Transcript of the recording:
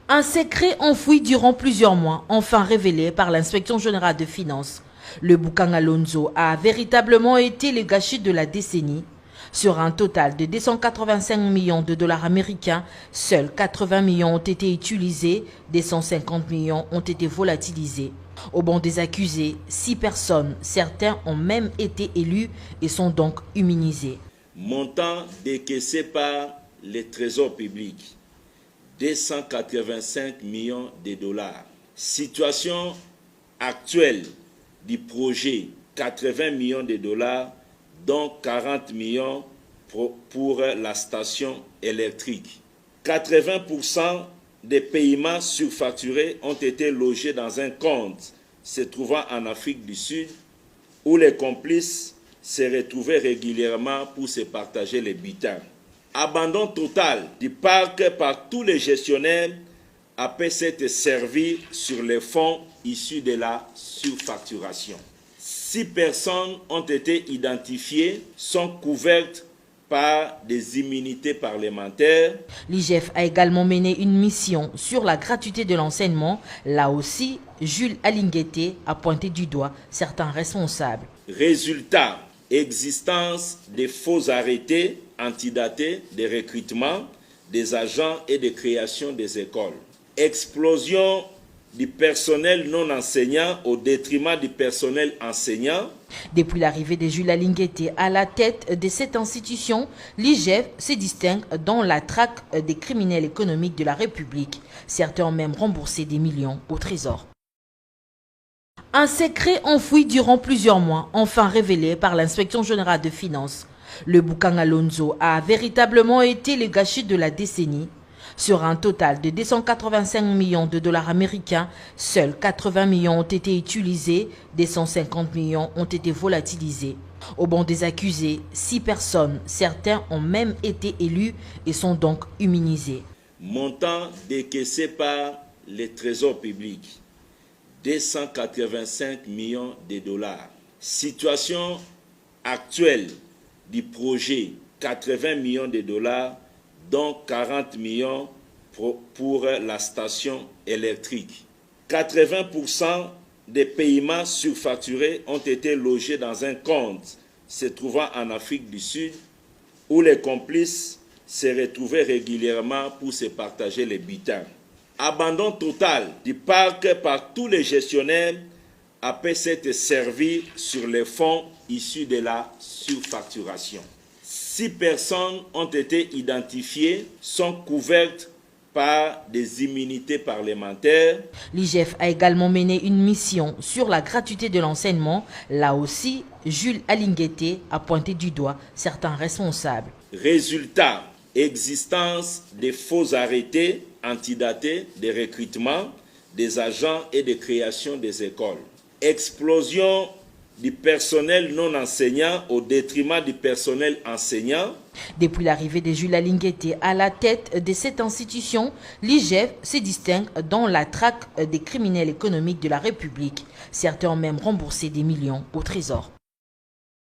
Un secret enfoui durant plusieurs mois, enfin révélé par l'inspection générale de finances. Le Boucan Alonso a véritablement été le gâchis de la décennie. Sur un total de 285 millions de dollars américains, seuls 80 millions ont été utilisés, des 150 millions ont été volatilisés. Au banc des accusés, 6 personnes, certains ont même été élus et sont donc immunisés. Montant décaissé par les trésors publics, 285 millions de dollars. Situation actuelle du projet, 80 millions de dollars, dont 40 millions pour la station électrique. 80% des paiements surfacturés ont été logés dans un compte se trouvant en Afrique du Sud, où les complices se retrouvaient régulièrement pour se partager les butins. Abandon total du parc par tous les gestionnaires après s'être servi sur les fonds issus de la surfacturation. 6 personnes ont été identifiées, sont couvertes par des immunités parlementaires. L'IGF a également mené une mission sur la gratuité de l'enseignement. Là aussi, Jules Alinguete a pointé du doigt certains responsables. Résultat, existence de faux arrêtés antidatés de recrutement des agents et de création des écoles. Explosion du personnel non enseignant au détriment du personnel enseignant. Depuis l'arrivée de Jules Alinguete à la tête de cette institution, l'IGF se distingue dans la traque des criminels économiques de la République. Certains ont même remboursé des millions au trésor. Un secret enfoui durant plusieurs mois, enfin révélé par l'inspection générale de finances. Le Boucan Alonso a véritablement été le gâchis de la décennie. Sur un total de 285 millions de dollars américains, seuls 80 millions ont été utilisés, des 150 millions ont été volatilisés. Au banc des accusés, 6 personnes, certains ont même été élus et sont donc immunisés. Montant décaissé par les trésors publics, 285 millions de dollars. Situation actuelle du projet, 80 millions de dollars, dont 40 millions pour la station électrique. 80% des paiements surfacturés ont été logés dans un compte se trouvant en Afrique du Sud, où les complices se retrouvaient régulièrement pour se partager les butins. Abandon total du parc par tous les gestionnaires après s'être servi sur les fonds issus de la surfacturation. 6 personnes ont été identifiées, sont couvertes par des immunités parlementaires. L'IGF a également mené une mission sur la gratuité de l'enseignement. Là aussi, Jules Alinguete a pointé du doigt certains responsables. Résultat, existence de faux arrêtés antidatés de recrutement des agents et de création des écoles. Explosion du personnel non enseignant au détriment du personnel enseignant. Depuis l'arrivée de Jules Alinguete à la tête de cette institution, l'IGF se distingue dans la traque des criminels économiques de la République. Certains ont même remboursé des millions au trésor.